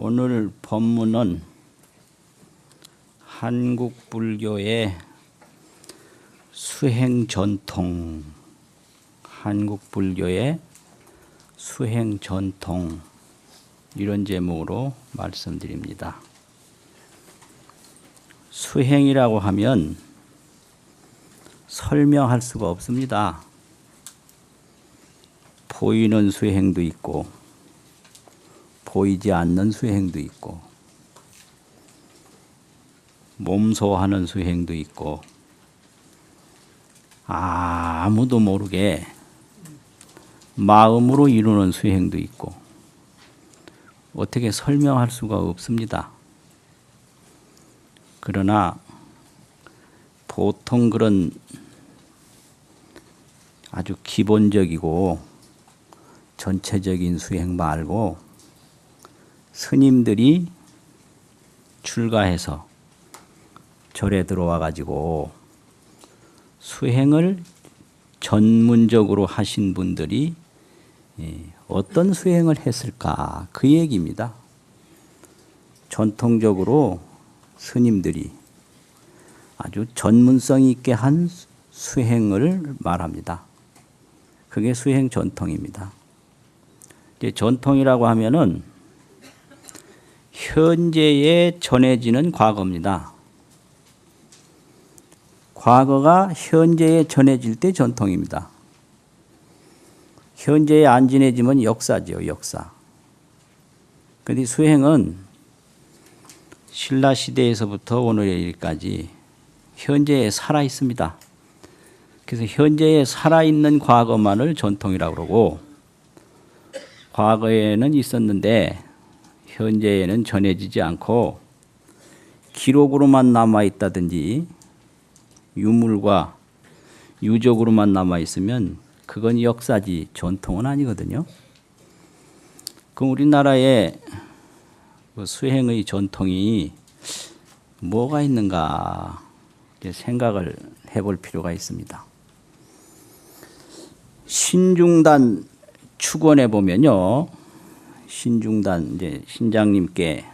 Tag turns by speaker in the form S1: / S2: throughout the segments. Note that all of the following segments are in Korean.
S1: 오늘 법문은 한국 불교의 수행 전통, 한국 불교의 수행 전통 이런 제목으로 말씀드립니다. 수행이라고 하면 설명할 수가 없습니다. 보이는 수행도 있고 보이지 않는 수행도 있고 몸소하는 수행도 있고 아무도 모르게 마음으로 이루는 수행도 있고 어떻게 설명할 수가 없습니다. 그러나 보통 그런 아주 기본적이고 전체적인 수행 말고 스님들이 출가해서 절에 들어와 가지고 수행을 전문적으로 하신 분들이 어떤 수행을 했을까 그 얘기입니다. 전통적으로 스님들이 아주 전문성 있게 한 수행을 말합니다. 그게 수행 전통입니다. 이제 전통이라고 하면은 현재에 전해지는 과거입니다. 과거가 현재에 전해질 때 전통입니다. 현재에 안 전해지면 역사죠, 역사. 그런데 수행은 신라 시대에서부터 오늘의 일까지 현재에 살아 있습니다. 그래서 현재에 살아있는 과거만을 전통이라고 그러고 과거에는 있었는데 현재에는 전해지지 않고 기록으로만 남아있다든지 유물과 유적으로만 남아있으면 그건 역사지 전통은 아니거든요. 그럼 우리나라의 수행의 전통이 뭐가 있는가 생각을 해볼 필요가 있습니다. 신중단 축원에 보면요. 신중단 이제 신장님께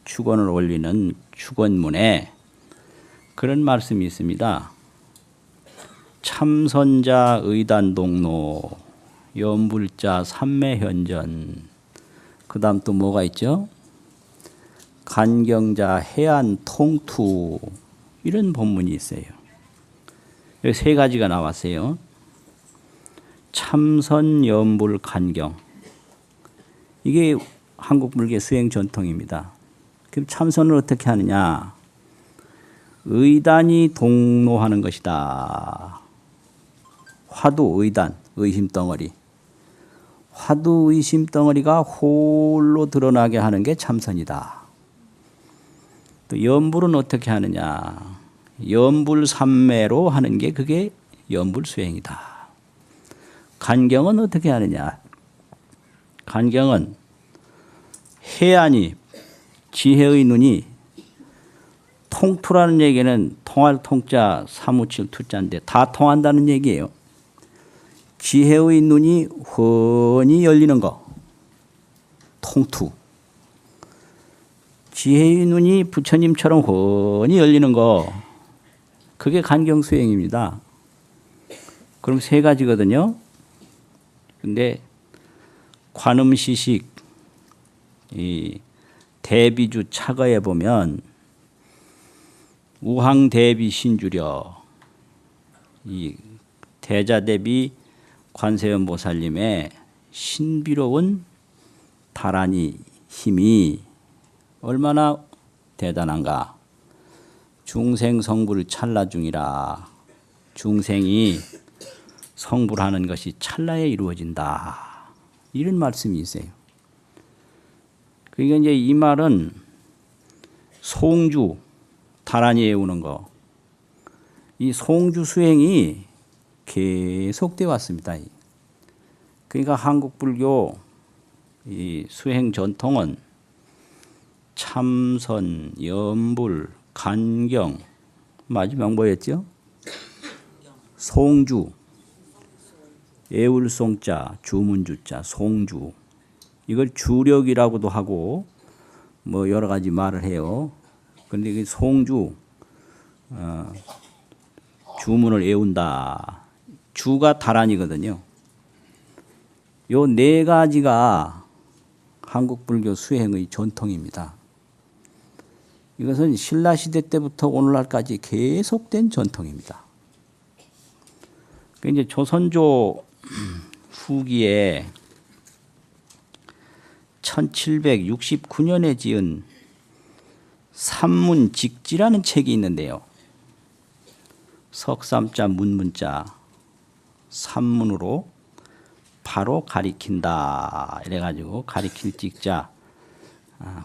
S1: 축원을 올리는 축원문에 그런 말씀이 있습니다. 참선자 의단동로 연불자 삼매현전 그 다음 또 뭐가 있죠? 간경자 해안통투 이런 본문이 있어요. 여기 세 가지가 나왔어요. 참선, 연불, 간경 이게 한국 불교 수행 전통입니다. 그럼 참선을 어떻게 하느냐? 의단이 동로하는 것이다. 화두 의단, 의심덩어리. 화두 의심덩어리가 홀로 드러나게 하는 게 참선이다. 또 연불은 어떻게 하느냐? 연불삼매로 하는 게 그게 연불수행이다. 간경은 어떻게 하느냐? 간경은 해안이 지혜의 눈이 통투라는 얘기는 통할 통자 사무칠 투자인데 다 통한다는 얘기예요. 지혜의 눈이 훤히 열리는 거 통투. 지혜의 눈이 부처님처럼 훤히 열리는 거 그게 간경수행입니다. 그럼 세 가지거든요. 근데 관음시식 이 대비주 차거에 보면 우항대비 신주려 이 대자대비 관세음보살님의 신비로운 다란이 힘이 얼마나 대단한가. 중생 성불 찰나 중이라. 중생이 성불하는 것이 찰나에 이루어진다. 이런 말씀이 있어요. 그러니까 이제 이 말은 송주, 다란이 외우는 거. 이 송주 수행이 계속되어 왔습니다. 그러니까 한국 불교 이 수행 전통은 참선, 연불, 간경, 마지막 뭐였죠? 송주, 애울송자, 주문주자, 송주. 이걸 주력이라고도 하고 뭐 여러 가지 말을 해요. 그런데 그 송주 주문을 외운다. 주가 다란이거든요. 요 네 가지가 한국 불교 수행의 전통입니다. 이것은 신라 시대 때부터 오늘날까지 계속된 전통입니다. 그 이제 조선조 후기에 1769년에 지은 산문직지라는 책이 있는데요. 석삼자 문문자 산문으로 바로 가리킨다 이래가지고 가리킬 직자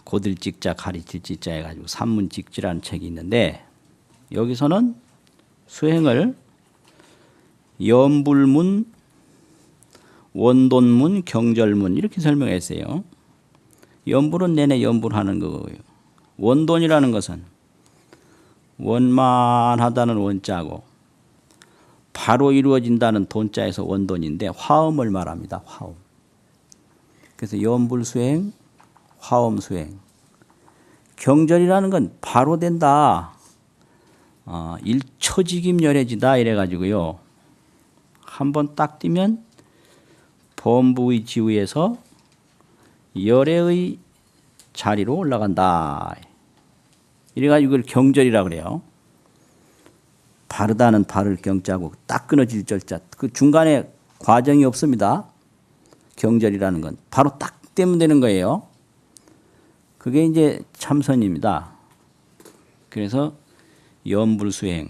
S1: 고들 직자 가리킬 직자 해가지고 산문직지라는 책이 있는데 여기서는 수행을 염불문, 원돈문, 경절문 이렇게 설명했어요. 염불은 내내 염불하는 거고요. 원돈이라는 것은 원만하다는 원자고 바로 이루어진다는 돈자에서 원돈인데 화엄을 말합니다. 화엄. 그래서 염불수행, 화엄수행. 경절이라는 건 바로 된다. 일초직임열해지다 이래가지고요. 한번 딱 뛰면 범부의 지위에서 열애의 자리로 올라간다. 이래가지고 이걸 경절이라고 그래요. 바르다는 바를 경자고 딱 끊어질 절자. 그 중간에 과정이 없습니다. 경절이라는 건 바로 딱 떼면 되는 거예요. 그게 이제 참선입니다. 그래서 염불수행,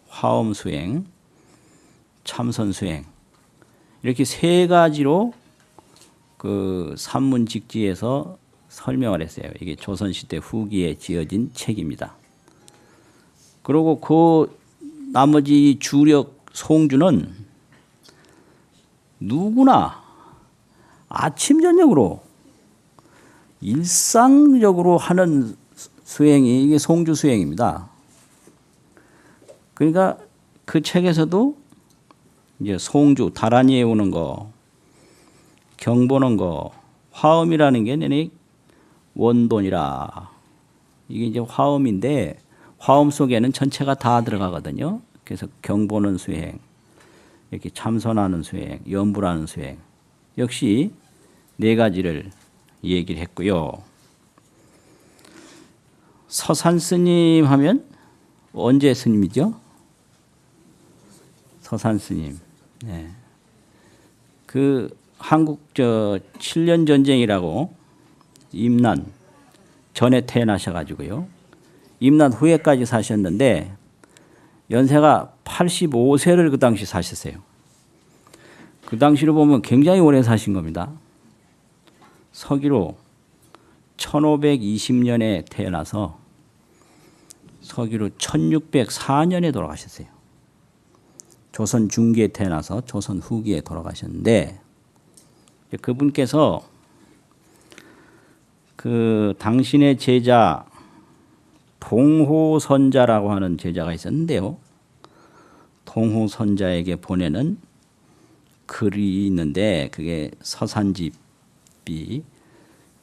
S1: 화엄수행, 참선수행 이렇게 세 가지로 그 산문직지에서 설명을 했어요. 이게 조선시대 후기에 지어진 책입니다. 그리고 그 나머지 주력 송주는 누구나 아침 저녁으로 일상적으로 하는 수행이 이게 송주 수행입니다. 그러니까 그 책에서도 이제 송주 다란이 외우는 거, 경 보는 거, 화엄이라는 게 내내 원돈이라. 이게 이제 화엄인데 화엄 속에는 전체가 다 들어가거든요. 그래서 경 보는 수행, 이렇게 참선하는 수행, 염불하는 수행 역시 네 가지를 얘기를 했고요. 서산 스님 하면 언제 스님이죠? 서산 스님. 네. 그 한국 7년 전쟁이라고 임난 전에 태어나셔가지고요. 임난 후에까지 사셨는데 연세가 85세를 그 당시 사셨어요. 그 당시로 보면 굉장히 오래 사신 겁니다. 서기로 1520년에 태어나서 서기로 1604년에 돌아가셨어요. 조선 중기에 태어나서 조선 후기에 돌아가셨는데 그분께서 그 당신의 제자 동호선자라고 하는 제자가 있었는데요. 동호선자에게 보내는 글이 있는데 그게 서산집이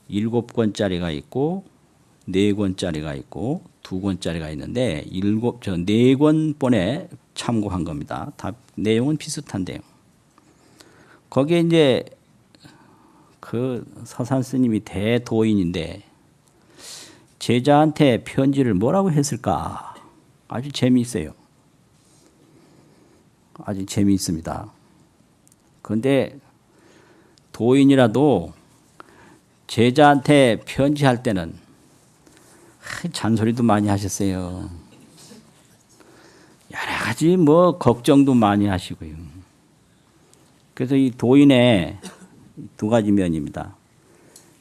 S1: 7권짜리가 있고 4권짜리가 있고 2권짜리가 있는데 4권본에 참고한 겁니다. 다 내용은 비슷한데요. 거기에 이제 그 서산 스님이 대도인인데 제자한테 편지를 뭐라고 했을까? 아주 재미있어요. 아주 재미있습니다. 그런데 도인이라도 제자한테 편지할 때는 잔소리도 많이 하셨어요. 여러 가지 뭐 걱정도 많이 하시고요. 그래서 이 도인의 2가지 면입니다.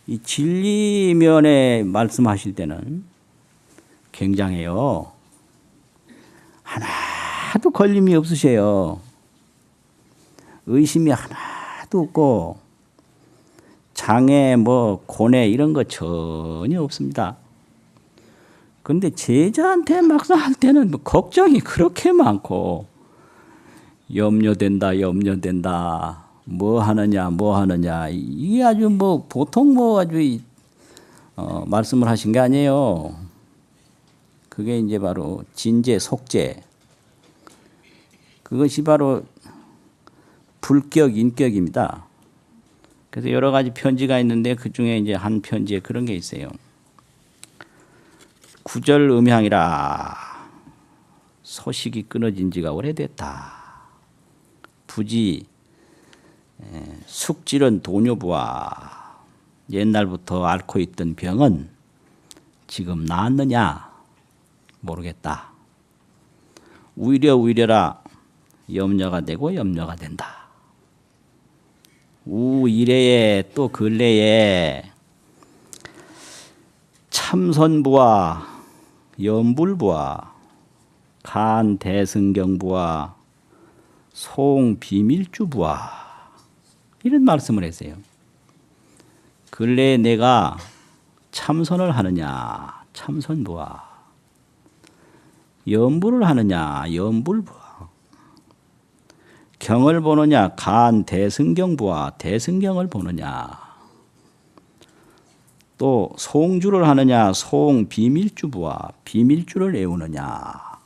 S1: 이 진리 면에 말씀하실 때는 굉장해요. 하나도 걸림이 없으세요. 의심이 하나도 없고 장애 뭐 고뇌 이런 거 전혀 없습니다. 그런데 제자한테 막상 할 때는 뭐 걱정이 그렇게 많고 염려된다 뭐 하느냐 이게 아주 뭐 보통 뭐 아주 말씀을 하신 게 아니에요. 그게 이제 바로 진재, 속재. 그것이 바로 불격, 인격입니다. 그래서 여러 가지 편지가 있는데 그 중에 이제 한 편지에 그런 게 있어요. 구절음향이라 소식이 끊어진 지가 오래됐다. 부지 숙질은 도뇨부와 옛날부터 앓고 있던 병은 지금 나았느냐 모르겠다. 우려라 염려가 되고 염려가 된다. 이래에 또 근래에 참선부와 염불부와 간 대승경부와 송 비밀주부와 이런 말씀을 했어요. 근래에 내가 참선을 하느냐 참선부와 염불을 하느냐 염불부와 경을 보느냐 간 대승경부와 대승경을 보느냐 또 송주를 하느냐 송 비밀주부와 비밀주를 애우느냐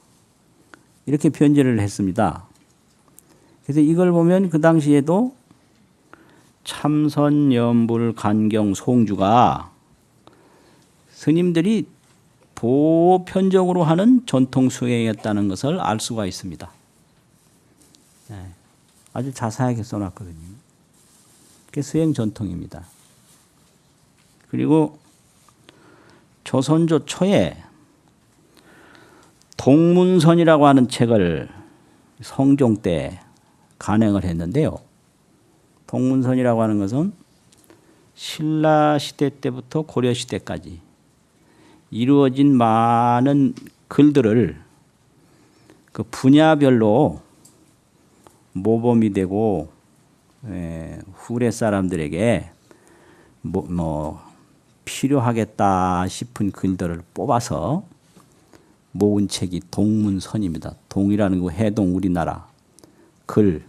S1: 이렇게 편지를 했습니다. 그래서 이걸 보면 그 당시에도 참선 염불 간경 송주가 스님들이 보편적으로 하는 전통 수행이었다는 것을 알 수가 있습니다. 아주 자세하게 써놨거든요. 그게 수행 전통입니다. 그리고 조선조 초에 동문선이라고 하는 책을 성종 때 간행을 했는데요. 동문선이라고 하는 것은 신라 시대 때부터 고려 시대까지 이루어진 많은 글들을 그 분야별로 모범이 되고 후래 사람들에게 필요하겠다 싶은 글들을 뽑아서 모은 책이 동문선입니다. 동이라는 거 해동 우리나라 글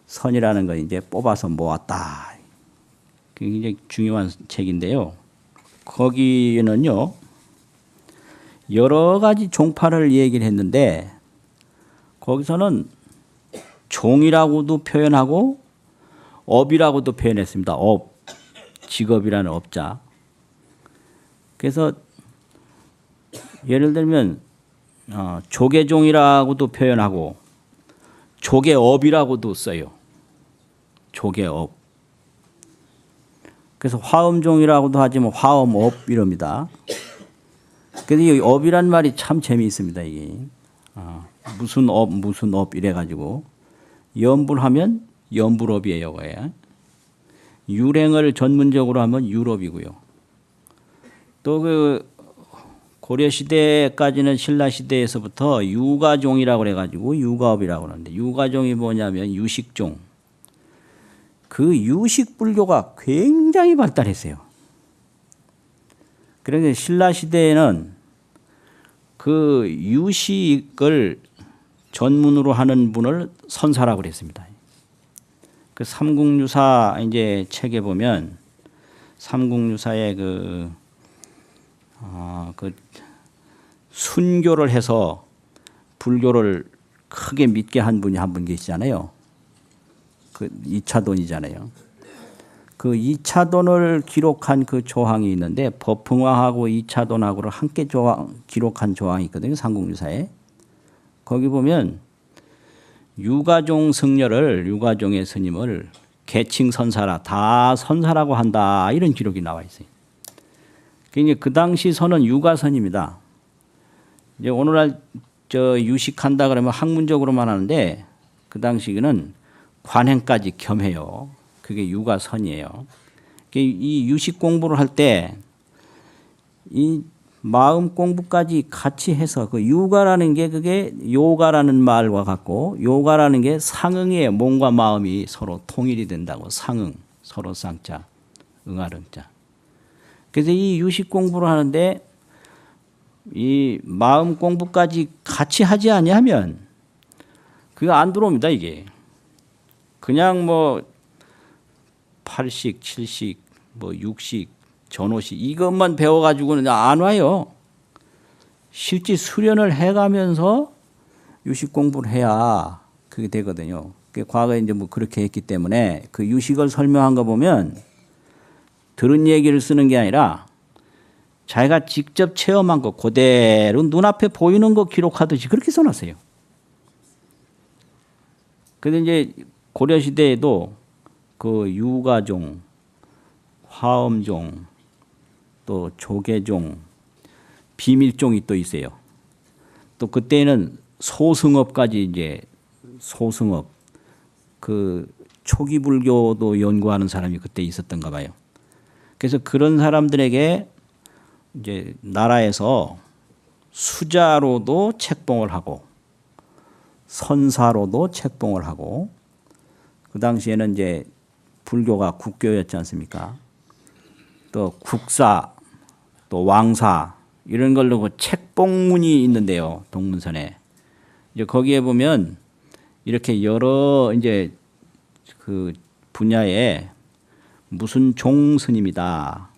S1: 선이라는 거 이제 뽑아서 모았다. 그게 굉장히 중요한 책인데요. 거기에는요 여러 가지 종파를 얘기를 했는데 거기서는 종이라고도 표현하고 업이라고도 표현했습니다. 업, 직업이라는 업자. 그래서 예를 들면 조계종이라고도 표현하고 조계업이라고도 써요. 조계업. 그래서 화엄종이라고도 하지만 화엄업 이럽니다. 그래서 이 업이란 말이 참 재미있습니다. 이게 무슨 업 이래가지고 염불하면 염불업이에요. 그게. 유랭을 전문적으로 하면 유럽이고요. 또 그 고려 시대까지는 신라 시대에서부터 유가종이라고 그래가지고 유가업이라고 하는데 유가종이 뭐냐면 유식종. 그 유식 불교가 굉장히 발달했어요. 그래서 신라 시대에는 그 유식을 전문으로 하는 분을 선사라고 그랬습니다. 그 삼국유사 이제 책에 보면 삼국유사의 그 순교를 해서 불교를 크게 믿게 한 분이 한 분 계시잖아요. 그 이차돈이잖아요. 그 이차돈을 기록한 그 조항이 있는데 법흥왕하고 이차돈하고를 함께 기록한 조항이 있거든요. 삼국유사에. 거기 보면 유가종 승려를 유가종의 스님을 개칭 선사라 다 선사라고 한다 이런 기록이 나와 있어요. 그러니까 그 당시 선은 유가선입니다. 이제 오늘날 유식한다 그러면 학문적으로만 하는데 그 당시에는 관행까지 겸해요. 그게 유가선이에요. 이 유식 공부를 할 때 이 마음 공부까지 같이 해서 그 유가라는 게 그게 요가라는 말과 같고 요가라는 게 상응이에요. 몸과 마음이 서로 통일이 된다고 상응 서로 쌍자 응아릉자. 그래서 이 유식 공부를 하는데 이 마음 공부까지 같이 하지 아니하면 그거 안 들어옵니다. 이게 그냥 뭐 8식, 7식, 뭐 6식 전호시 이것만 배워가지고는 안 와요. 실제 수련을 해가면서 유식 공부를 해야 그게 되거든요. 과거에 이제 뭐 그렇게 했기 때문에 그 유식을 설명한 거 보면 들은 얘기를 쓰는 게 아니라 자기가 직접 체험한 거 그대로 눈앞에 보이는 거 기록하듯이 그렇게 써놨어요. 근데 이제 고려시대에도 그 유가종, 화엄종, 또 조계종, 비밀종이 또 있어요. 또 그때는 소승업까지 이제 소승업, 그 초기 불교도 연구하는 사람이 그때 있었던가 봐요. 그래서 그런 사람들에게 이제 나라에서 수자로도 책봉을 하고 선사로도 책봉을 하고 그 당시에는 이제 불교가 국교였지 않습니까? 또 국사, 또 왕사 이런 걸로 그 책봉문이 있는데요. 동문선에 이제 거기에 보면 이렇게 여러 이제 그 분야에 무슨 종 스님이다,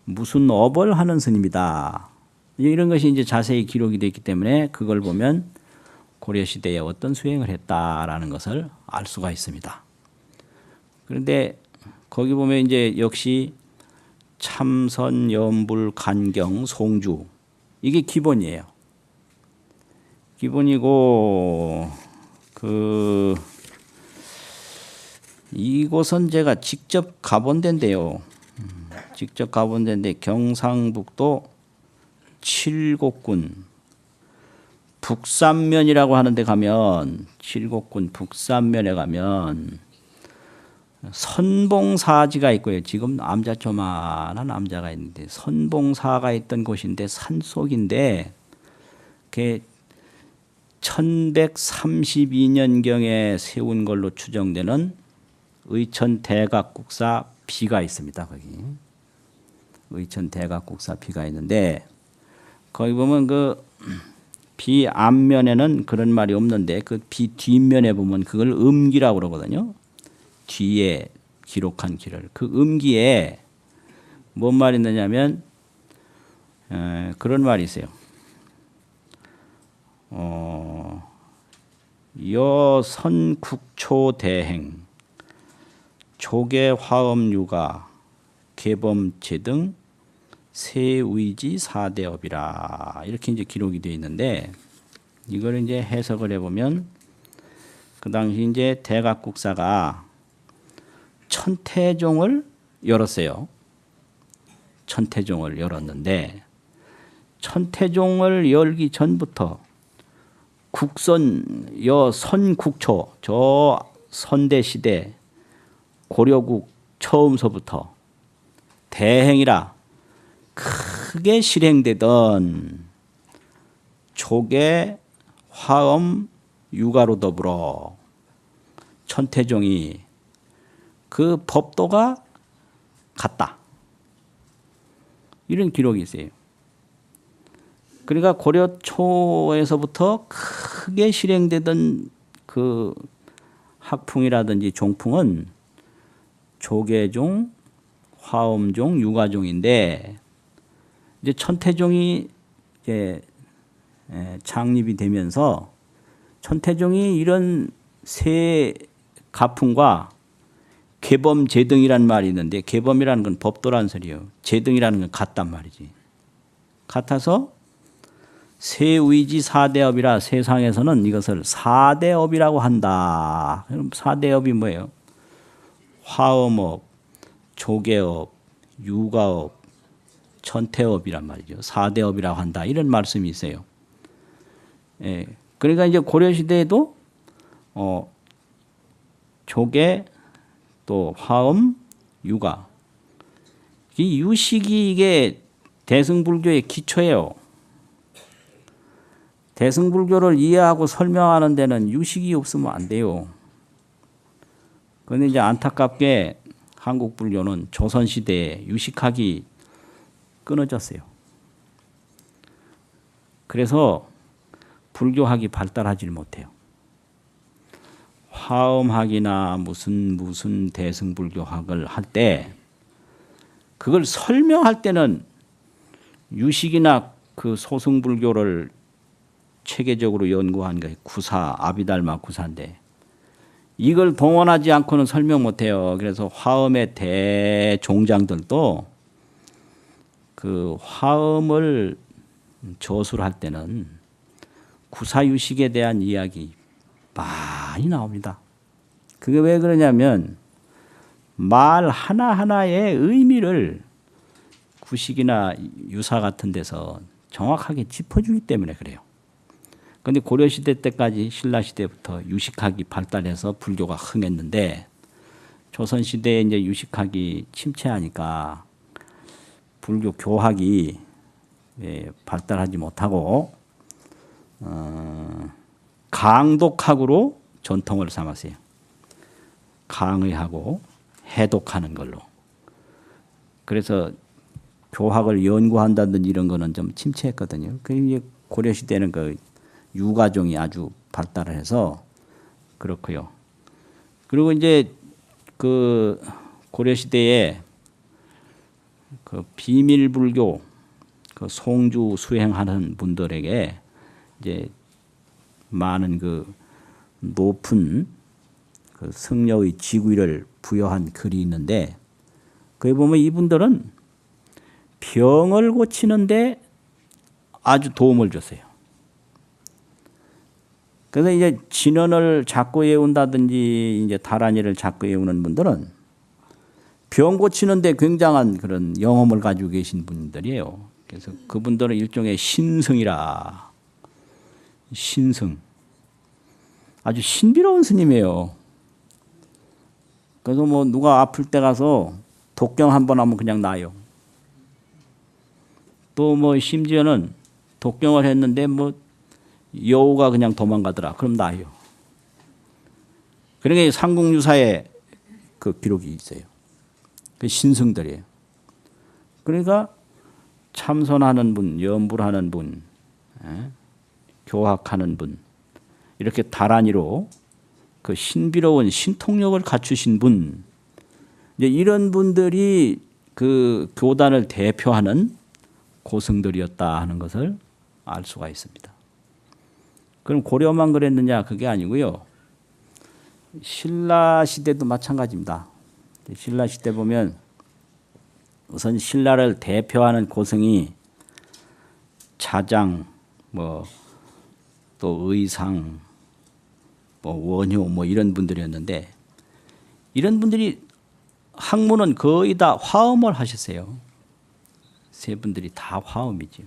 S1: 무슨 업을 하는 스님이다 이런 것이 이제 자세히 기록이 되어 있기 때문에 그걸 보면 고려 시대에 어떤 수행을 했다라는 것을 알 수가 있습니다. 그런데 거기 보면 이제 역시 참선, 염불, 간경, 송주 이게 기본이에요. 기본이고 이곳은 제가 직접 가본 데인데요. 직접 가본 데인데 경상북도 칠곡군 북산면이라고 하는데 가면 칠곡군 북산면에 가면 선봉사지가 있고요. 지금 암자조만한 암자가 있는데 선봉사가 있던 곳인데 산속인데 그게 1132년경에 세운 걸로 추정되는 의천 대각국사 비가 있습니다. 거기 의천 대각국사 비가 있는데 거기 보면 그 비 앞면에는 그런 말이 없는데 그 비 뒷면에 보면 그걸 음기라고 그러거든요. 뒤에 기록한 길을 그 음기에 뭔 말이 있느냐면 그런 말이 있어요. 여선국초 대행 조계 화엄유가 계범체 등 세의지 사대업이라 이렇게 이제 기록이 되어 있는데 이걸 이제 해석을 해보면 그 당시 이제 대각국사가 천태종을 열었어요. 천태종을 열었는데 천태종을 열기 전부터 국선 여선국초 저 선대시대 고려국 처음서부터 대행이라 크게 실행되던 조계, 화엄, 유가로 더불어 천태종이 그 법도가 같다. 이런 기록이 있어요. 그러니까 고려 초에서부터 크게 실행되던 그 학풍이라든지 종풍은 조계종, 화엄종, 유가종인데 이제 천태종이 이제 창립이 되면서 천태종이 이런 세 가풍과 계범 제등이라는 말이 있는데 계범이라는 건 법도라는 소리예요. 제등이라는 건 같단 말이지. 같아서 세의지 사대업이라 세상에서는 이것을 사대업이라고 한다. 그럼 사대업이 뭐예요? 화엄업, 조계업, 유가업, 천태업이란 말이죠. 사대업이라고 한다. 이런 말씀이 있어요. 예. 그러니까 이제 고려시대에도 조계 또 화엄, 유가 이 유식이 이게 대승불교의 기초예요. 대승불교를 이해하고 설명하는 데는 유식이 없으면 안 돼요. 그런데 이제 안타깝게 한국 불교는 조선시대에 유식학이 끊어졌어요. 그래서 불교학이 발달하지 못해요. 화엄학이나 무슨 대승불교학을 할 때 그걸 설명할 때는 유식이나 그 소승불교를 체계적으로 연구한 게 구사, 아비달마 구사인데 이걸 동원하지 않고는 설명 못해요. 그래서 화엄의 대종장들도 그 화엄을 저술을 할 때는 구사유식에 대한 이야기 많이 나옵니다. 그게 왜 그러냐면 말 하나하나의 의미를 구식이나 유사 같은 데서 정확하게 짚어주기 때문에 그래요. 그런데 고려시대 때까지 신라시대부터 유식학이 발달해서 불교가 흥했는데 조선시대에 이제 유식학이 침체하니까 불교 교학이 발달하지 못하고 강독학으로 전통을 삼았어요. 강의하고 해독하는 걸로. 그래서 교학을 연구한다든지 이런 거는 좀 침체했거든요. 그 고려시대는 그 유가종이 아주 발달을 해서 그렇고요. 그리고 이제 그 고려시대에 그 비밀불교 그 송주 수행하는 분들에게 이제 많은 그 높은 그 승려의 직위를 부여한 글이 있는데 거기 보면 이분들은 병을 고치는데 아주 도움을 줬어요. 그래서 이제 진언을 자꾸 외운다든지 이제 다란이를 자꾸 외우는 분들은 병 고치는데 굉장한 그런 영험을 가지고 계신 분들이에요. 그래서 그분들은 일종의 신승이라. 신승. 아주 신비로운 스님이에요. 그래서 뭐 누가 아플 때 가서 독경 한번 하면 그냥 나요. 또 뭐 심지어는 독경을 했는데 뭐 여우가 그냥 도망가더라. 그럼 나요. 그러니까 삼국유사에 그 기록이 있어요. 그 신승들이에요. 그러니까 참선하는 분, 염불하는 분, 교학하는 분, 이렇게 다란이로 그 신비로운 신통력을 갖추신 분, 이제 이런 분들이 그 교단을 대표하는 고승들이었다 하는 것을 알 수가 있습니다. 그럼 고려만 그랬느냐? 그게 아니고요. 신라 시대도 마찬가지입니다. 신라 시대 보면 우선 신라를 대표하는 고승이 차장, 뭐 또 의상, 뭐 원효, 뭐 이런 분들이었는데 이런 분들이 학문은 거의 다 화엄을 하셨어요. 세 분들이 다 화엄이지.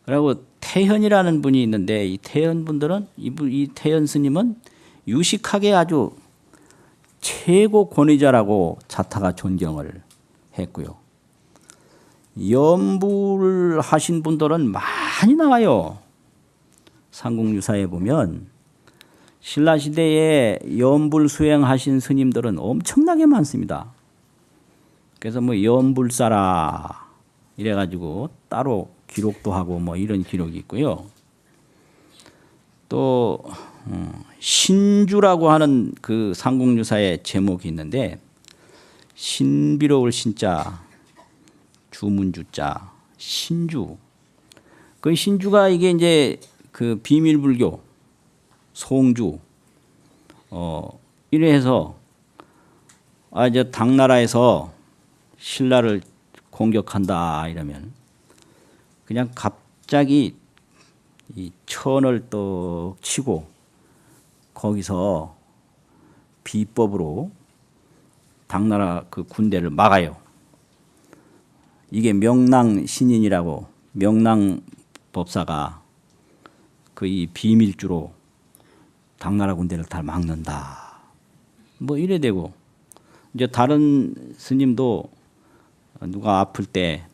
S1: 그리고 태현이라는 분이 있는데 이 태현 분들은 이 태현 스님은 유식학의 아주 최고 권위자라고 자타가 존경을 했고요. 염불을 하신 분들은 많이 나와요. 삼국유사에 보면 신라시대에 염불 수행하신 스님들은 엄청나게 많습니다. 그래서 뭐 염불사라 이래가지고 따로 기록도 하고 뭐 이런 기록이 있고요. 또 신주라고 하는 그 삼국유사의 제목이 있는데 신비로울 신자, 주문주자, 신주. 그 신주가 이게 이제 그 비밀불교, 송주, 이래 해서 이제 당나라에서 신라를 공격한다 이러면 그냥 갑자기 이 천을 떡 치고 거기서 비법으로 당나라 그 군대를 막아요. 이게 명랑신인이라고 명랑법사가 그 이 비밀주로 당나라 군대를 다 막는다. 뭐 이래 되고 이제 다른 스님도 누가 아플 때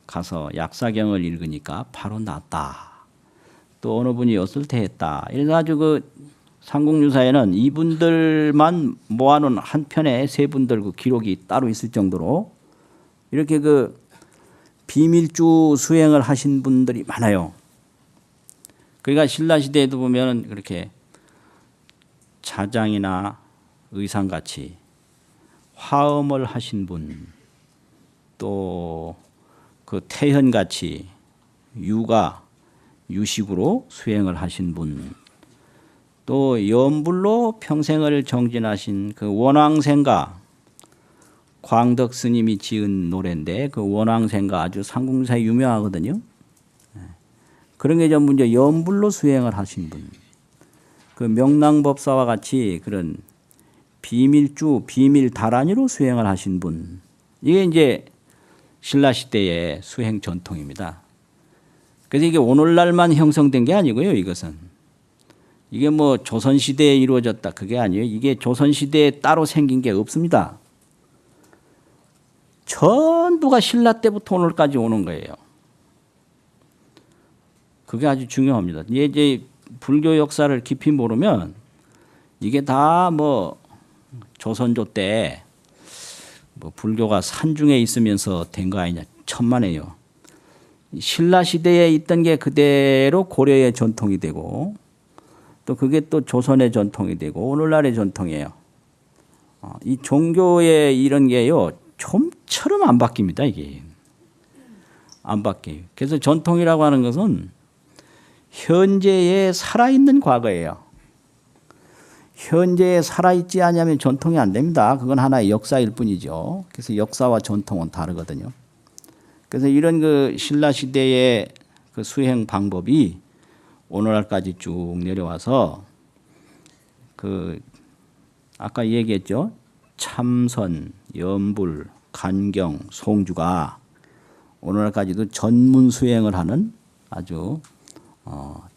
S1: 가서 약사경을 읽으니까 바로 낫다. 또 어느 분이 어슬퇴했다. 이래가지고 그 삼국유사에는 이분들만 모아놓은 한 편에 세 분들 그 기록이 따로 있을 정도로 이렇게 그 비밀주 수행을 하신 분들이 많아요. 그러니까 신라시대에도 보면 그렇게 차장이나 의상같이 화엄을 하신 분, 또 그 태현같이 유가 유식으로 수행을 하신 분, 또 연불로 평생을 정진하신 그 원왕생가 광덕 스님이 지은 노래인데 그 원왕생가 아주 삼국사에 유명하거든요. 그런 게 전부 이제 연불로 수행을 하신 분, 그 명랑법사와 같이 그런 비밀주, 비밀다란이로 수행을 하신 분, 이게 이제 신라 시대의 수행 전통입니다. 그래서 이게 오늘날만 형성된 게 아니고요. 이것은 이게 뭐 조선 시대에 이루어졌다 그게 아니에요. 이게 조선 시대에 따로 생긴 게 없습니다. 전부가 신라 때부터 오늘까지 오는 거예요. 그게 아주 중요합니다. 이제 불교 역사를 깊이 모르면 이게 다 뭐 조선조 때 뭐 불교가 산중에 있으면서 된 거 아니냐, 천만에요. 신라 시대에 있던 게 그대로 고려의 전통이 되고 또 그게 또 조선의 전통이 되고 오늘날의 전통이에요. 이 종교의 이런 게요 좀처럼 안 바뀝니다. 이게 안 바뀌어요. 그래서 전통이라고 하는 것은 현재에 살아있는 과거예요. 현재에 살아있지 않으면 전통이 안 됩니다. 그건 하나의 역사일 뿐이죠. 그래서 역사와 전통은 다르거든요. 그래서 이런 그 신라 시대의 그 수행 방법이 오늘날까지 쭉 내려와서 그 아까 얘기했죠. 참선, 연불, 간경, 송주가 오늘날까지도 전문 수행을 하는 아주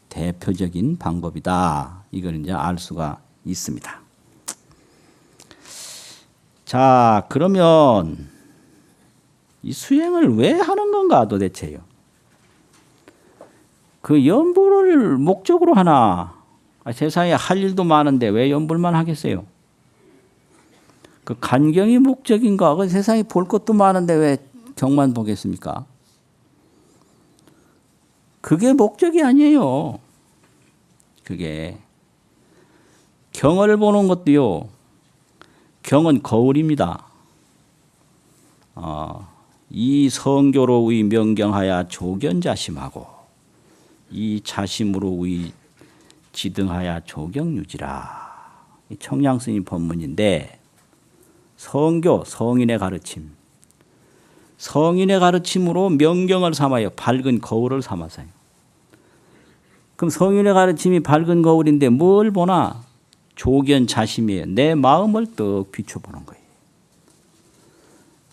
S1: 대표적인 방법이다. 이걸 이제 알 수가 있습니다. 자, 그러면 이 수행을 왜 하는 건가 도대체요? 그 연불을 목적으로 하나? 세상에 할 일도 많은데 왜 연불만 하겠어요? 그 간경이 목적인가? 그 세상에 볼 것도 많은데 왜 경만 보겠습니까? 그게 목적이 아니에요. 그게 경을 보는 것도요. 경은 거울입니다. 이 성교로의 명경하야 조견자심하고 이 자심으로의 지등하야 조경유지라. 청량스님 법문인데 성교, 성인의 가르침. 성인의 가르침으로 명경을 삼아요. 밝은 거울을 삼아서요. 그럼 성인의 가르침이 밝은 거울인데 뭘 보나? 조견 자심이에요. 내 마음을 떡 비춰보는 거예요.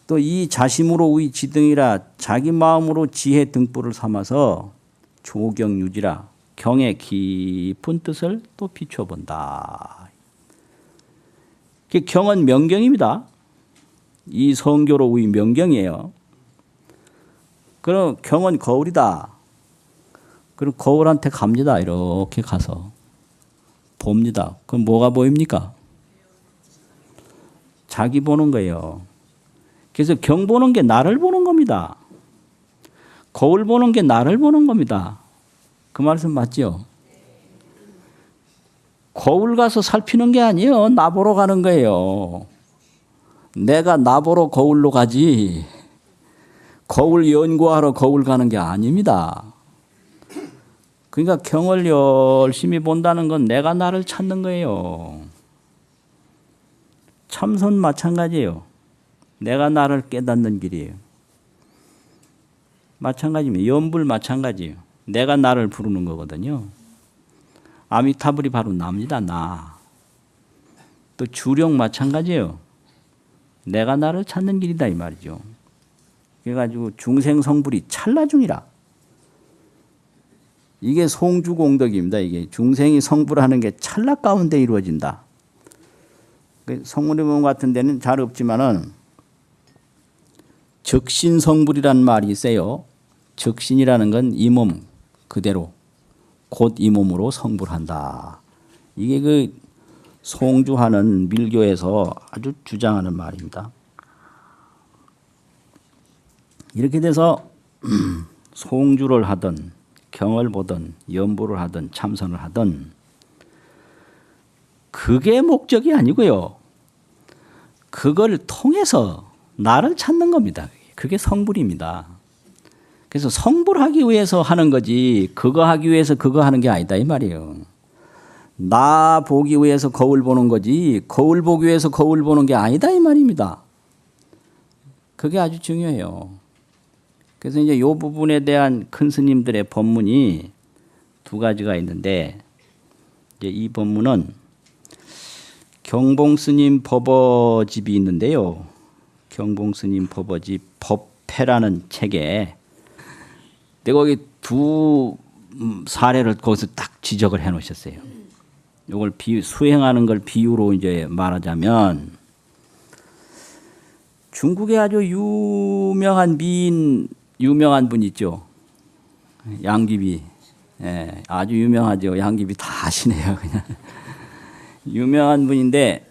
S1: 또 이 자심으로의 지등이라 자기 마음으로 지혜 등불을 삼아서 조경유지라 경의 깊은 뜻을 또 비춰본다. 경은 명경입니다. 이 성교로의 명경이에요. 그럼 경은 거울이다. 그럼 거울한테 갑니다. 이렇게 가서 봅니다. 그럼 뭐가 보입니까? 자기 보는 거예요. 그래서 경 보는 게 나를 보는 겁니다. 거울 보는 게 나를 보는 겁니다. 그 말씀 맞죠? 거울 가서 살피는 게 아니에요. 나 보러 가는 거예요. 내가 나 보러 거울로 가지 거울 연구하러 거울 가는 게 아닙니다. 그러니까 경을 열심히 본다는 건 내가 나를 찾는 거예요. 참선 마찬가지예요. 내가 나를 깨닫는 길이에요. 마찬가지입니다. 연불 마찬가지예요. 내가 나를 부르는 거거든요. 아미타불이 바로 납니다. 나. 또 주령 마찬가지예요. 내가 나를 찾는 길이다 이 말이죠. 그래가지고 중생성불이 찰나중이라. 이게 송주공덕입니다. 이게 중생이 성불하는 게 찰나 가운데 이루어진다. 성문의문 같은 데는 잘 없지만은 적신성불이라는 말이 있어요. 적신이라는 건 이 몸 그대로 곧 이 몸으로 성불한다. 이게 그 송주하는 밀교에서 아주 주장하는 말입니다. 이렇게 돼서 송주를 하든 경을 보든 연부를 하든 참선을 하든 그게 목적이 아니고요. 그걸 통해서 나를 찾는 겁니다. 그게 성불입니다. 그래서 성불하기 위해서 하는 거지 그거 하기 위해서 그거 하는 게 아니다 이 말이에요. 나 보기 위해서 거울 보는 거지 거울 보기 위해서 거울 보는 게 아니다 이 말입니다. 그게 아주 중요해요. 그래서 이제 이 부분에 대한 큰 스님들의 법문이 두 가지가 있는데 이제 이 법문은 경봉스님 법어집이 있는데요. 경봉스님 법어집 법패라는 책에 내가 거기 두 사례를 거기서 딱 지적을 해 놓으셨어요. 이걸 수행하는 걸 비유로 이제 말하자면 중국에 아주 유명한 미인 유명한 분 있죠. 양귀비. 예, 아주 유명하죠. 양귀비 다 아시네요. 그냥 유명한 분인데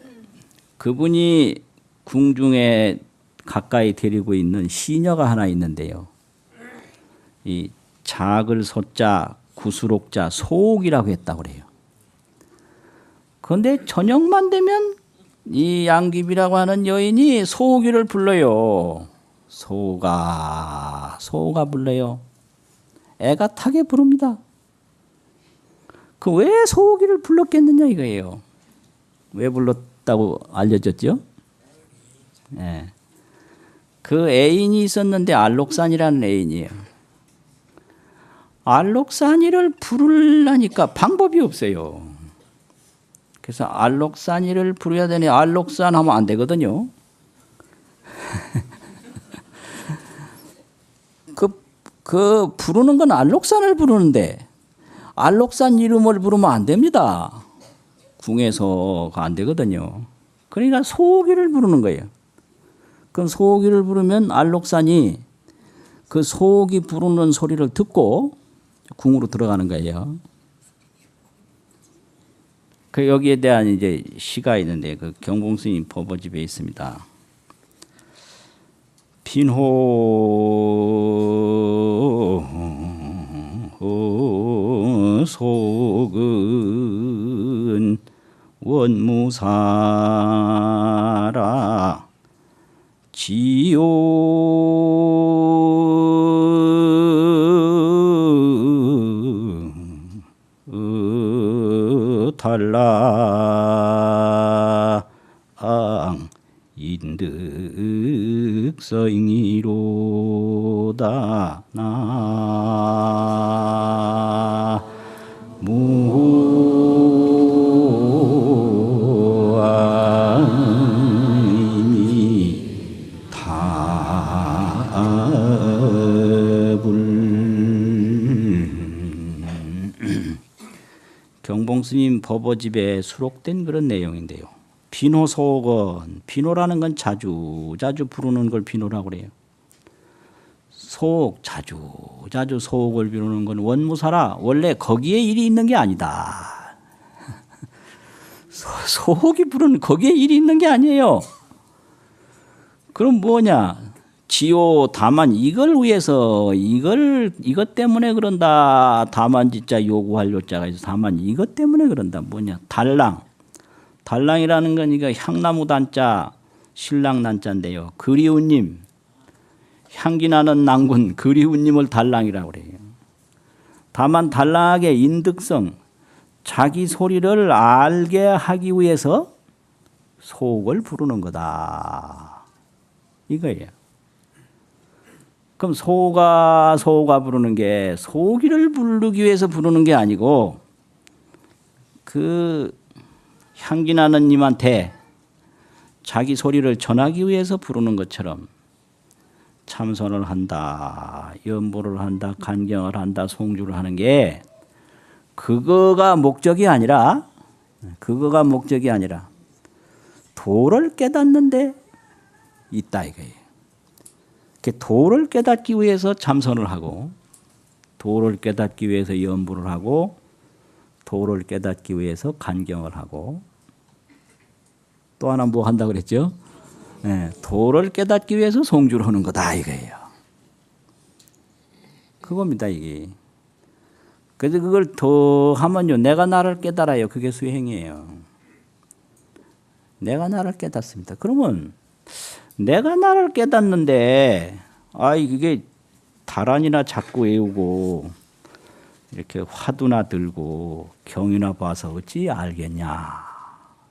S1: 그분이 궁중에 가까이 데리고 있는 시녀가 하나 있는데요. 이 작을 소자 구수록자 소옥이라고 했다고 그래요. 그런데 저녁만 되면 이 양귀비라고 하는 여인이 소옥이를 불러요. 소가 불러요. 애가 타게 부릅니다. 그 왜 소옥이를 불렀겠느냐 이거예요. 왜 불렀다고 알려졌죠? 네. 그 애인이 있었는데 알록산이라는 애인이에요. 알록산이를 부르려니까 방법이 없어요. 그래서 알록산이를 부르야 되니 알록산 하면 안 되거든요. 그 부르는 건 알록산을 부르는데 알록산 이름을 부르면 안 됩니다. 궁에서가 안 되거든요. 그러니까 소옥이를 부르는 거예요. 그럼 소옥이를 부르면 알록산이 그 소옥이 부르는 소리를 듣고 궁으로 들어가는 거예요. 그 여기에 대한 이제 시가 있는데 그 경봉스님 법어집에 있습니다. 빈호 속은 원무사라 지요 달랑 인득서잉이로다 무아임이 답을 경봉스님 법어집에 수록된 그런 내용인데요. 비노소건, 비노라는 건 자주 부르는 걸 비노라고 그래요. 소옥, 자주 소옥을 비우는 건 원무사라. 원래 거기에 일이 있는 게 아니다. 소옥이 부르는 거기에 일이 있는 게 아니에요. 그럼 뭐냐? 지요 다만 이걸 위해서 이것 때문에 그런다. 다만 진짜 요구할 요자가 있어. 다만 이것 때문에 그런다. 뭐냐? 달랑이라는 건 이거 향나무 단자, 신랑 난자인데요. 그리운님, 향기 나는 낭군 그리운님을 달랑이라고 그래요. 다만 달랑하게 인득성, 자기 소리를 알게 하기 위해서 소옥을 부르는 거다. 이거예요. 그럼 소가 부르는 게 소기를 부르기 위해서 부르는 게 아니고 그 향기 나는 님한테 자기 소리를 전하기 위해서 부르는 것처럼 참선을 한다, 연보를 한다, 간경을 한다, 송주를 하는 게 그거가 목적이 아니라 도를 깨닫는데 있다 이거예요. 도를 깨닫기 위해서 참선을 하고 도를 깨닫기 위해서 연보를 하고 도를 깨닫기 위해서 간경을 하고 또 하나 뭐 한다고 그랬죠? 네, 도를 깨닫기 위해서 송주를 하는 거다 이거예요. 그겁니다 이게. 그래서 그걸 더 하면요. 내가 나를 깨달아요. 그게 수행이에요. 내가 나를 깨닫습니다. 그러면 내가 나를 깨닫는데 아이 그게 다란이나 자꾸 외우고 이렇게 화두나 들고 경이나 봐서 어찌 알겠냐.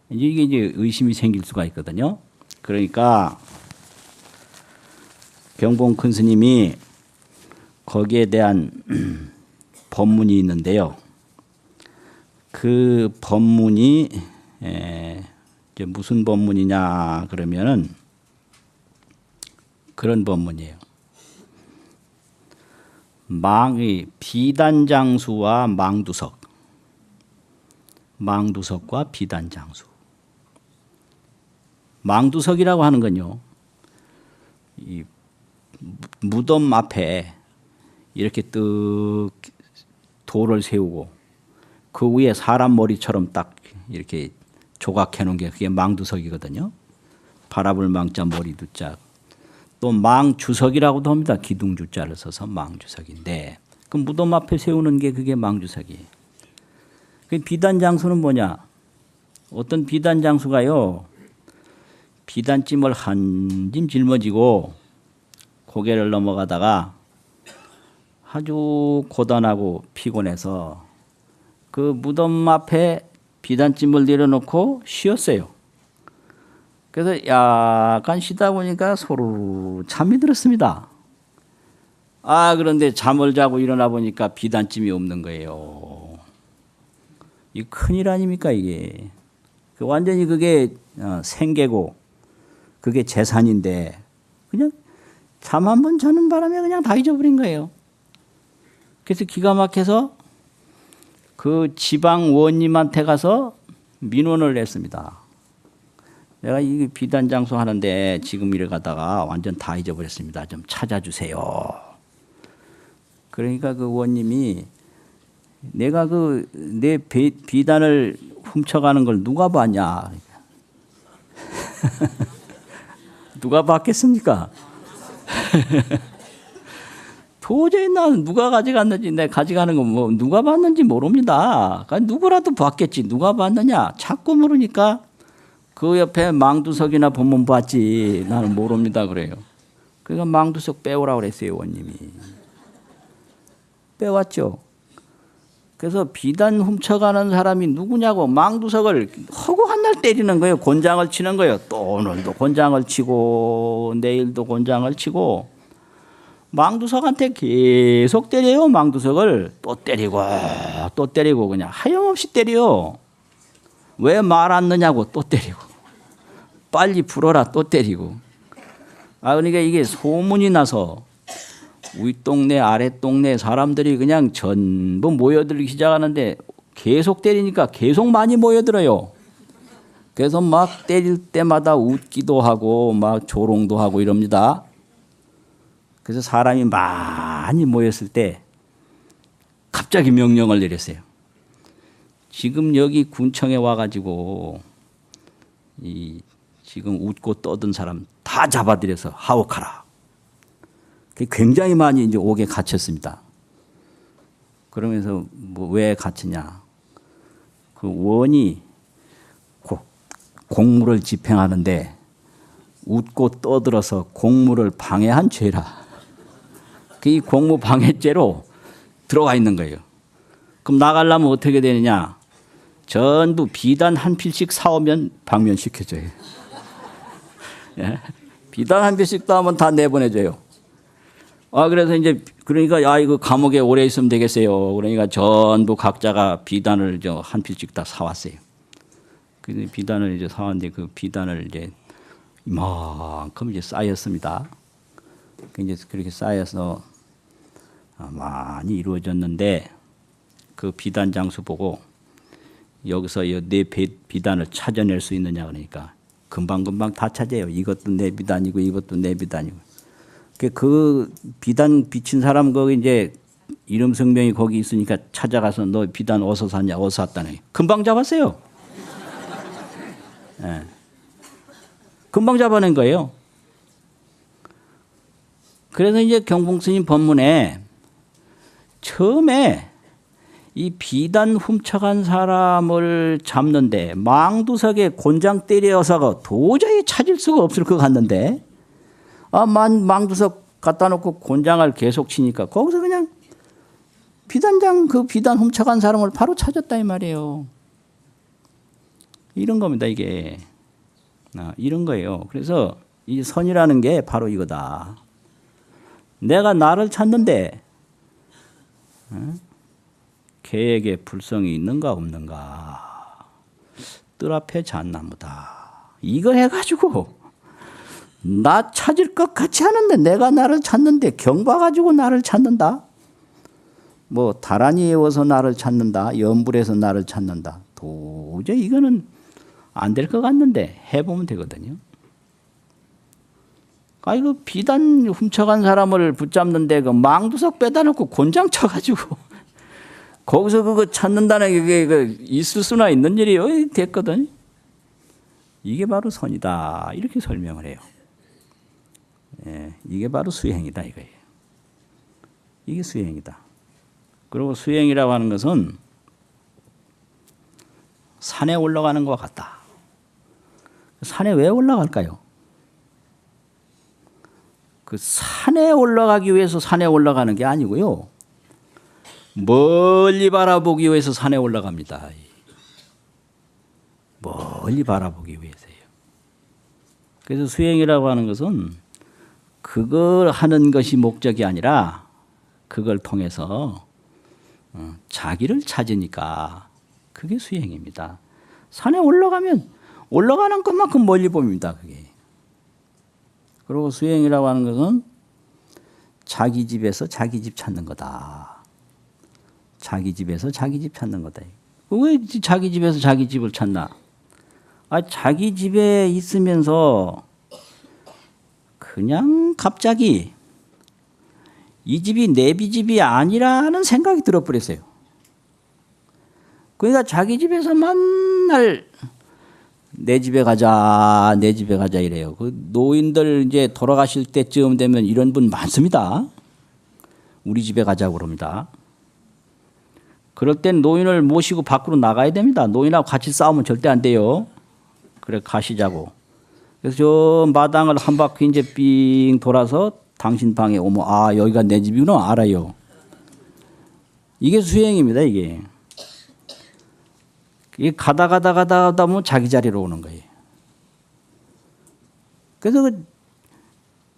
S1: 이게 이제 의심이 생길 수가 있거든요. 그러니까 경봉 큰 스님이 거기에 대한 법문이 있는데요. 그 법문이 이제 무슨 법문이냐 그러면은 그런 법문이에요. 비단장수와 망두석, 망두석과 비단장수. 망두석이라고 하는 건요, 이 무덤 앞에 이렇게 뜨 돌을 세우고 그 위에 사람 머리처럼 딱 이렇게 조각해 놓은 게 그게 망두석이거든요. 바라볼 망자 머리 두자. 또 망주석이라고도 합니다. 기둥주자를 써서 망주석인데 그 무덤 앞에 세우는 게 그게 망주석이에요. 그 비단장수는 뭐냐? 어떤 비단장수가요, 비단찜을 한 짐 짊어지고 고개를 넘어가다가 아주 고단하고 피곤해서 그 무덤 앞에 비단찜을 내려놓고 쉬었어요. 그래서 약간 쉬다 보니까 소르르 잠이 들었습니다. 그런데 잠을 자고 일어나 보니까 비단찜이 없는 거예요. 이 큰일 아닙니까 이게. 완전히 그게 생계고 그게 재산인데 그냥 잠 한 번 자는 바람에 그냥 다 잊어버린 거예요. 그래서 기가 막혀서 그 지방 원님한테 가서 민원을 냈습니다. 내가 이 비단장수 하는데 지금 이래 가다가 완전 다 잊어버렸습니다. 좀 찾아주세요. 그러니까 그 원님이 내가 내 비단을 훔쳐가는 걸 누가 봤냐? 누가 봤겠습니까? 도저히 난 누가 가져갔는지 내가 가져가는 건 뭐 누가 봤는지 모릅니다. 그러니까 누구라도 봤겠지. 누가 봤느냐? 자꾸 모르니까 그 옆에 망두석이나 보면 봤지. 나는 모릅니다 그래요. 그러니까 망두석 빼오라고 그랬어요 원님이. 빼왔죠. 그래서 비단 훔쳐가는 사람이 누구냐고 망두석을 허구 한 날 때리는 거예요. 곤장을 치는 거예요. 또 오늘도 곤장을 치고 내일도 곤장을 치고 망두석한테 계속 때려요. 망두석을 또 때리고 그냥 하염없이 때려요. 왜 말 안 넣냐고 또 때리고 빨리 풀어라 또 때리고. 그러니까 이게 소문이 나서 윗동네 아랫동네 사람들이 그냥 전부 모여들기 시작하는데 계속 때리니까 계속 많이 모여들어요. 그래서 막 때릴 때마다 웃기도 하고 막 조롱도 하고 이럽니다. 그래서 사람이 많이 모였을 때 갑자기 명령을 내렸어요. 지금 여기 군청에 와가지고 지금 웃고 떠든 사람 다 잡아들여서 하옥하라. 굉장히 많이 이제 옥에 갇혔습니다. 그러면서 뭐 왜 갇히냐? 그 원이 공무를 집행하는데 웃고 떠들어서 공무를 방해한 죄라. 이 공무 방해죄로 들어가 있는 거예요. 그럼 나가려면 어떻게 되느냐? 전부 비단 한 필씩 사오면 방면시켜줘요. 예? 비단 한 필씩 따오면 다 내보내줘요. 그래서 이제 그러니까 이거 감옥에 오래 있으면 되겠어요. 그러니까 전부 각자가 비단을 한 필씩 다 사왔어요. 그 비단을 이제 사왔는데 그 비단을 이제 이만큼 이제 쌓였습니다. 이제 그렇게 쌓여서 많이 이루어졌는데 그 비단 장수 보고 여기서 내 비단을 찾아낼 수 있느냐 그러니까 금방금방 다 찾아요. 이것도 내 비단이고 이것도 내 비단이고. 그 비단 비친 사람 거기 이제 이름 성명이 거기 있으니까 찾아가서 너 비단 어디서 샀냐? 어디서 샀다네. 금방 잡았어요. 네. 금방 잡아낸 거예요. 그래서 이제 경봉스님 법문에 처음에 이 비단 훔쳐간 사람을 잡는데 망두석에 곤장 때려서가 도저히 찾을 수가 없을 것 같는데 망두석 갖다 놓고 곤장을 계속 치니까 거기서 그냥 비단장 그 비단 훔쳐간 사람을 바로 찾았다 이 말이에요. 이런 겁니다 이게. 이런 거예요. 그래서 이 선이라는 게 바로 이거다. 내가 나를 찾는데 개에게 불성이 있는가 없는가. 뜰 앞에 잣나무다. 이거 해가지고 나 찾을 것 같이 하는데 내가 나를 찾는데 경봐가지고 나를 찾는다. 뭐 다란이 외워서 나를 찾는다. 염불해서 나를 찾는다. 도저히 이거는 안 될 것 같는데 해보면 되거든요. 이거 비단 훔쳐간 사람을 붙잡는데 그 망두석 빼다 놓고 곤장 쳐가지고 거기서 그거 찾는다는 게 있을 수나 있는 일이요. 됐거든. 이게 바로 선이다. 이렇게 설명을 해요. 예, 이게 바로 수행이다 이거예요. 이게 수행이다. 그리고 수행이라고 하는 것은 산에 올라가는 것 같다. 산에 왜 올라갈까요? 그 산에 올라가기 위해서 산에 올라가는 게 아니고요. 멀리 바라보기 위해서 산에 올라갑니다. 멀리 바라보기 위해서요. 그래서 수행이라고 하는 것은 그걸 하는 것이 목적이 아니라 그걸 통해서 자기를 찾으니까 그게 수행입니다. 산에 올라가면 올라가는 것만큼 멀리 봅니다. 그게. 그리고 수행이라고 하는 것은 자기 집에서 자기 집 찾는 거다. 자기 집에서 자기 집 찾는 거다. 왜 자기 집에서 자기 집을 찾나? 자기 집에 있으면서 그냥 갑자기 이 집이 내 집이 아니라는 생각이 들어버렸어요. 그러니까 자기 집에서 맨날 내 집에 가자, 내 집에 가자 이래요. 그 노인들 이제 돌아가실 때쯤 되면 이런 분 많습니다. 우리 집에 가자고 그럽니다. 그럴 땐 노인을 모시고 밖으로 나가야 됩니다. 노인하고 같이 싸우면 절대 안 돼요. 그래 가시자고. 그래서 저 마당을 한 바퀴 이제 삥 돌아서 당신 방에 오면 여기가 내 집이구나 알아요. 이게 수행입니다 이게. 가다 보면 자기 자리로 오는 거예요. 그래서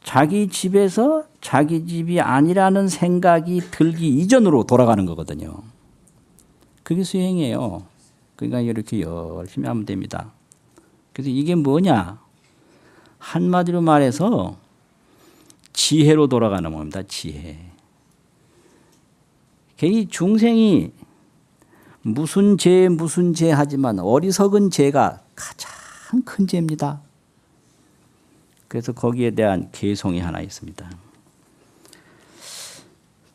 S1: 자기 집에서 자기 집이 아니라는 생각이 들기 이전으로 돌아가는 거거든요. 그게 수행이에요. 그러니까 이렇게 열심히 하면 됩니다. 그래서 이게 뭐냐? 한마디로 말해서 지혜로 돌아가는 겁니다. 지혜. 이 중생이 무슨 죄 하지만 어리석은 죄가 가장 큰 죄입니다. 그래서 거기에 대한 개송이 하나 있습니다.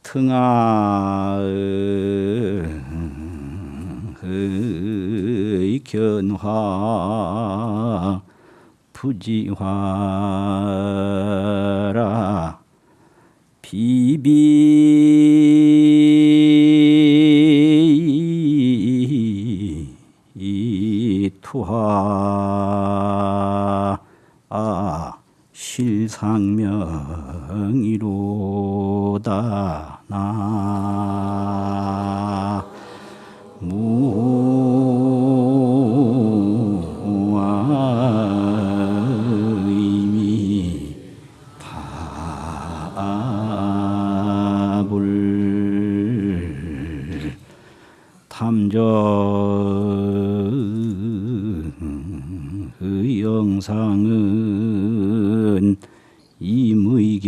S1: 등하의 견화 부지화라 투하 실상명이로다 나 무아의미 답을 탐정의 영상은 임의견이나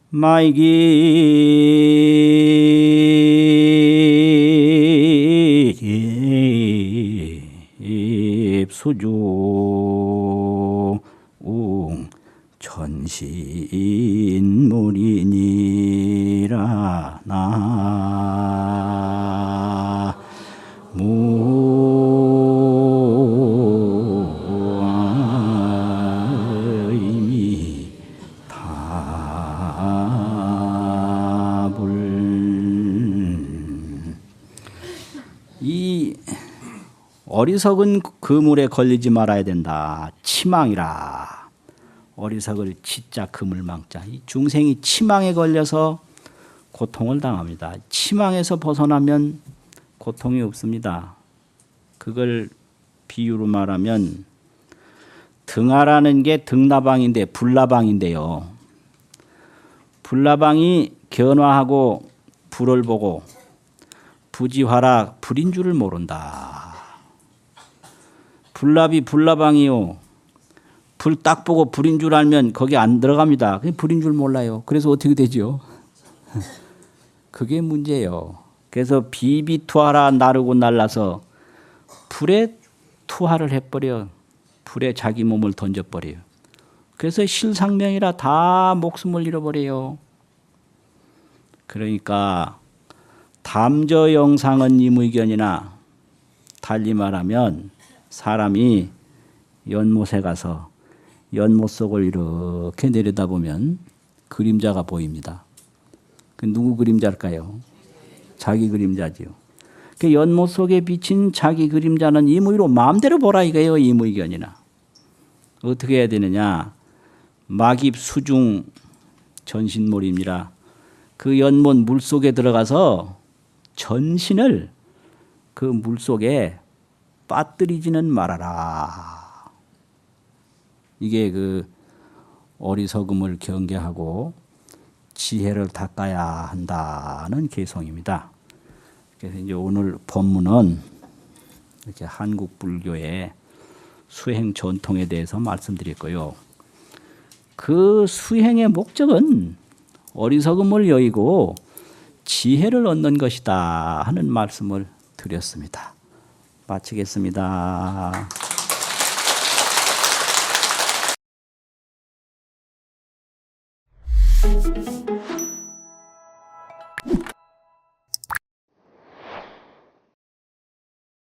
S1: 마이기 수조 천신물이니라 나 무아의미 답을 이 어리석은 그물에 걸리지 말아야 된다. 치망이라. 어리석을 치자 금을 망자. 이 중생이 치망에 걸려서 고통을 당합니다. 치망에서 벗어나면 고통이 없습니다. 그걸 비유로 말하면 등하라는 게 등나방인데 불나방인데요. 불나방이 견화하고 불을 보고 부지화라 불인 줄을 모른다. 불납이 불나방이요. 불 딱 보고 불인 줄 알면 거기 안 들어갑니다. 그냥 불인 줄 몰라요. 그래서 어떻게 되죠? 그게 문제예요. 그래서 비비투하라 나르고 날라서 불에 투하를 해버려. 불에 자기 몸을 던져버려요. 그래서 실상명이라 다 목숨을 잃어버려요. 그러니까 담저 영상은 임의견이나 달리 말하면 사람이 연못에 가서 연못 속을 이렇게 내려다보면 그림자가 보입니다. 그 누구 그림자일까요? 자기 그림자지요. 그 연못 속에 비친 자기 그림자는 임의로 마음대로 보라 이거예요. 임의견이나. 어떻게 해야 되느냐. 막입 수중 전신몰입니다. 그 연못 물속에 들어가서 전신을 그 물속에 빠뜨리지는 말아라. 이게 그 어리석음을 경계하고 지혜를 닦아야 한다는 개성입니다. 그래서 이제 오늘 본문은 이렇게 한국 불교의 수행 전통에 대해서 말씀드렸고요. 그 수행의 목적은 어리석음을 여의고 지혜를 얻는 것이다 하는 말씀을 드렸습니다. 마치겠습니다.